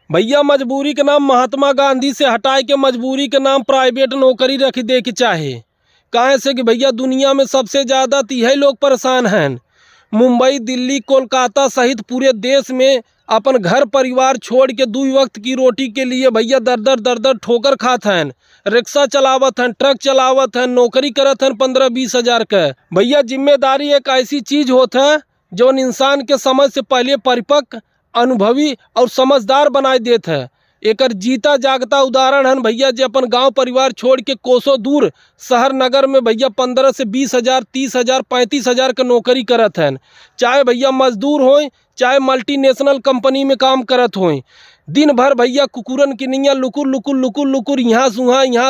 भैया मजबूरी के नाम महात्मा गांधी से हटाए के मजबूरी के नाम प्राइवेट नौकरी रख दे के चाहे। काहे से कि भैया दुनिया में सबसे ज़्यादा यही लोग परेशान हैं। मुंबई, दिल्ली, कोलकाता सहित पूरे देश में अपन घर परिवार छोड़ के 2 वक्त की रोटी के लिए भैया दर दर ठोकर खात हैं। रिक्शा चलावत हैं, ट्रक चलावत हैं, नौकरी करत हैं 15-20 हज़ार का। भैया जिम्मेदारी एक ऐसी चीज़ होता है जो इंसान के समझ से पहले परिपक्व, अनुभवी और समझदार बनाए देते है। एकर जीता जागता उदाहरण है भैया जे अपन गांव परिवार छोड़ के कोसों दूर शहर नगर में भैया 15 से 20 हज़ार, 30 हज़ार, 35 हज़ार का नौकरी करत हैं। चाहे भैया मजदूर हों, चाहे मल्टीनेशनल कंपनी में काम करत हों। दिन भर भैया कुकुरन की निया लुकुर लुकुर लुकुर लुकुर यहाँ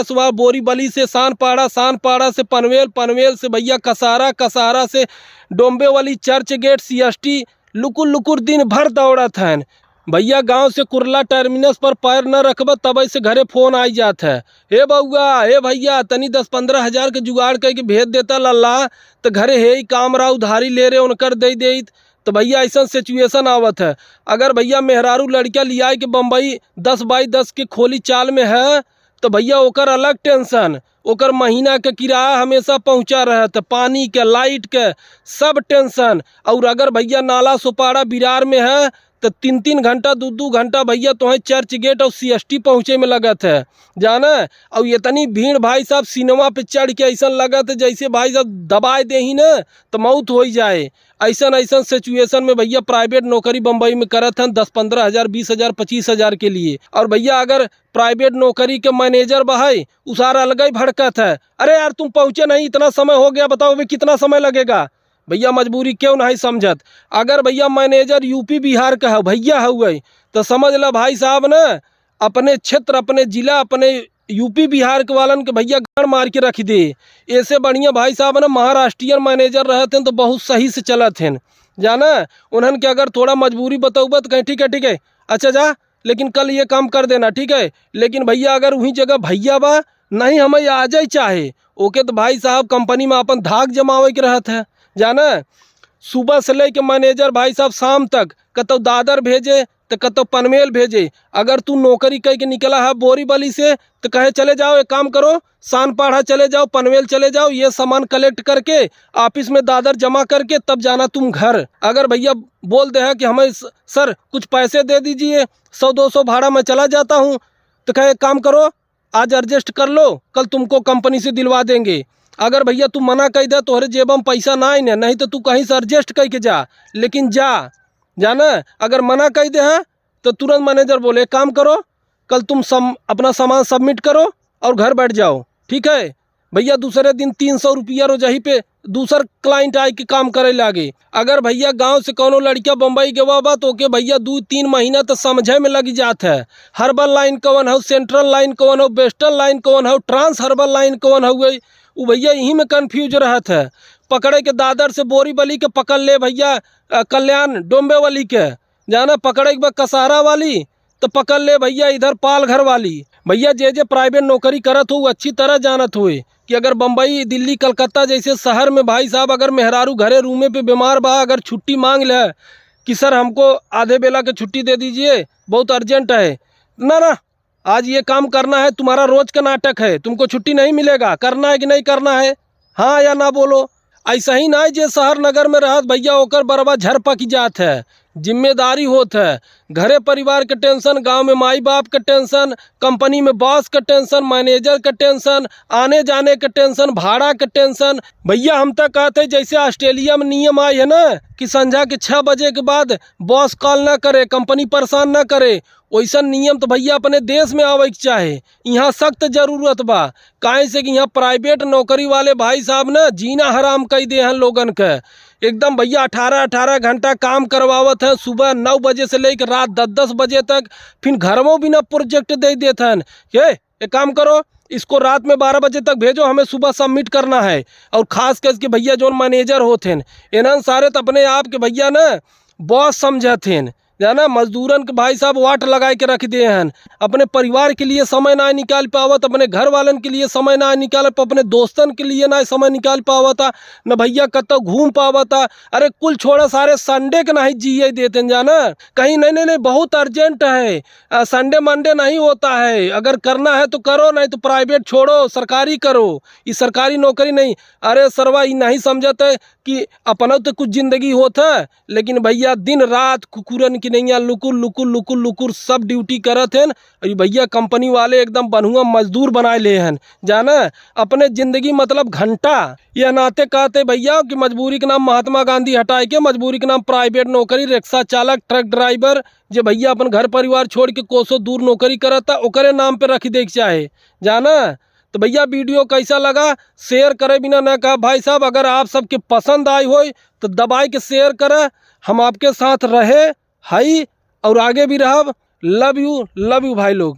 सुहा बोरी बली से सान पाड़ा से पनवेल, पनवेल से भैया कसारा से डोम्बे वाली चर्च गेट CST लुकुर लुकुर दिन भर दौड़त हैं। भैया गांव से कुरला टर्मिनस पर पैर न रखब तब से घरे फोन आई जात है, हे बउआ, हे भैया तनी 10-15 हज़ार के जुगाड़ करके भेज देता लल्ला, तो घरे हे ही काम रहा उधारी ले रहे उनकर दे तो भैया ऐसा सिचुएशन आवत है। अगर भैया मेहरारू लड़कियाँ लिया के बम्बई 10x10 के खोली चाल में है तो भैया ओकर अलग टेंशन, ओकर महीना के किराया हमेशा पहुँचा रहत, पानी के, लाइट के सब टेंशन। और अगर भैया नाला सुपाड़ा बिरार में है तो 3-3 घंटा 2-2 घंटा भैया तुम्हें चर्च गेट और CST पहुँचे में लगत है जाना। और इतनी भीड़ भाई साहब सिनेमा पे चढ़ के ऐसा लगत है जैसे भाई साहब दबाए दे ही ना तो मौत हो जाए। ऐसा सिचुएशन में भैया प्राइवेट नौकरी बम्बई में करत हैं 10-15 हज़ार, 20 हज़ार, 25 हज़ार के लिए। और भैया अगर प्राइवेट नौकरी के मैनेजर बहाई उसारा अलग ही भड़कत है, अरे यार तुम पहुँचे नहीं, इतना समय हो गया, बताओ अभी कितना समय लगेगा। भैया मजबूरी क्यों नहीं समझत। अगर भैया मैनेजर यूपी बिहार का है भैया हुए तो समझ ला भाई साहब ना अपने क्षेत्र, अपने जिला, अपने यूपी बिहार के वालन के भैया गाड़ मार के रख दे। ऐसे बढ़िया भाई साहब ना महाराष्ट्रीय मैनेजर रहते हैं तो बहुत सही से चलत हैं जाना। उन्होंने के अगर थोड़ा मजबूरी बताऊबा तो कहीं ठीक है अच्छा जा, लेकिन कल ये काम कर देना ठीक है। लेकिन भैया अगर वही जगह भैया बा नहीं हमें आ जाए चाहे ओके तो भाई साहब कंपनी में अपन धाक जमावे के रहत है जाना। सुबह से लेके मैनेजर भाई साहब शाम तक कतो दादर भेजे तो कतो पनवेल भेजे। अगर तू नौकरी कह के निकला है बोरी बली से तो कहे चले जाओ, एक काम करो सानपाड़ा चले जाओ, पनवेल चले जाओ, ये सामान कलेक्ट करके ऑफिस में दादर जमा करके तब जाना तुम घर। अगर भैया बोल दे है कि हमें सर कुछ पैसे दे दीजिए, 100-200 भाड़ा मैं चला जाता हूँ, तो कहे एक काम करो आज एडजस्ट कर लो, कल तुमको कंपनी से दिलवा देंगे। अगर भैया तू मना कह दे तोहरे जेब में पैसा ना आई नहीं तो तू कहीं से एडजस्ट करके जा, लेकिन जाना। अगर मना कह दे है तो तुरंत मैनेजर बोले एक काम करो कल तुम अपना सामान सबमिट करो और घर बैठ जाओ ठीक है। भैया दूसरे दिन 300 रुपया रोजाही पे दूसर क्लाइंट आए के काम करे लागे। अगर भैया गांव से कोनो लड़किया बम्बई गवा बा तो के भैया 2-3 महीना तो समझे में लग जात है। हर्बल लाइन कौन हो, सेंट्रल लाइन कौन हो, वेस्टर्न लाइन कौन हो, ट्रांस हर्बल लाइन कौन हो, वो भैया यहीं में कन्फ्यूज रहत है। पकड़े के दादर से बोरी बली के पकड़ ले भैया कल्याण डोम्बे वाली के जाना, पकड़े के बाद कसारा वाली तो पकड़ ले भैया इधर पालघर वाली। भैया जे प्राइवेट नौकरी करत हो अच्छी तरह जानत हुए कि अगर बम्बई, दिल्ली, कलकत्ता जैसे शहर में भाई साहब अगर मेहरारू घरे रूमे पे बीमार बा, अगर छुट्टी मांग ले कि सर हमको आधे बेला के छुट्टी दे दीजिए बहुत अर्जेंट है, ना आज ये काम करना है, तुम्हारा रोज का नाटक है, तुमको छुट्टी नहीं मिलेगा, करना है कि नहीं करना है, हाँ या ना बोलो। ऐसा ही ना जे शहर नगर में रहत भैया ओकर बरबा झर पक जात है। जिम्मेदारी होत है, घरे परिवार के टेंशन, गांव में माई बाप का टेंशन, कंपनी में बॉस का टेंशन, मैनेजर का टेंशन, आने जाने का टेंशन, भाड़ा का टेंशन। भैया हम तक कहते जैसे ऑस्ट्रेलिया में नियम आई है ना कि संध्या के 6 बजे के बाद बॉस कॉल ना करे, कंपनी परेशान ना करे, वैसा नियम तो भैया अपने देश में आवे के चाहे। यहाँ सख्त जरूरत बा, काहे से कि यहाँ प्राइवेट नौकरी वाले भाई साहब ना जीना हराम कर दे हैं लोगन के। एकदम भैया 18-18 घंटा काम करवावत है, सुबह 9 बजे से लेकर रात 10-10 बजे तक, फिर घर में बिना प्रोजेक्ट दे देते हैं। ये एक काम करो इसको रात में 12 बजे तक भेजो, हमें सुबह सबमिट करना है। और खास करके भैया जो मैनेजर होते हैं इन्हन सारे तो अपने आप के भैया ना बॉस समझते हैं जाना मजदूरन के भाई साहब वाट लगा के रख दिए हैं। अपने परिवार के लिए समय ना निकाल पावत, अपने घर वालन के लिए समय ना निकाल, अपने दोस्तन के लिए ना समय निकाल पावता, न भैया कतो घूम पावता। अरे कुल छोड़ा सारे संडे के नहीं जिए देते हैं जाना। कहीं नहीं नहीं नहीं बहुत अर्जेंट है, संडे मंडे नहीं होता है। अगर करना है तो करो, नहीं तो प्राइवेट छोड़ो, सरकारी करो। ये सरकारी नौकरी नहीं। अरे सरवा ये नहीं समझते कि अपना तो कुछ जिंदगी होता है, लेकिन भैया दिन रात कुकुरन की नहीं लुकुर लुकुर लुकुर लुकुर सब ड्यूटी करत हैं। और भैया कंपनी वाले एकदम बनुआ मजदूर बनाए ले हैं जाना। अपने जिंदगी मतलब घंटा यह नाते कहते भैया कि मजबूरी के नाम महात्मा गांधी हटाए के मजबूरी के नाम प्राइवेट नौकरी, रिक्शा चालक, ट्रक ड्राइवर जो भैया अपन घर परिवार छोड़ के कोसों दूर नौकरी करता ओकरे नाम पे रख दे चाहे जाना। तो भैया वीडियो कैसा लगा शेयर करे बिना ना कहा भाई साहब। अगर आप सबके पसंद आई हो तो दबाई के शेयर करे। हम आपके साथ रहे हई और आगे भी रहब। लव यू भाई लोग।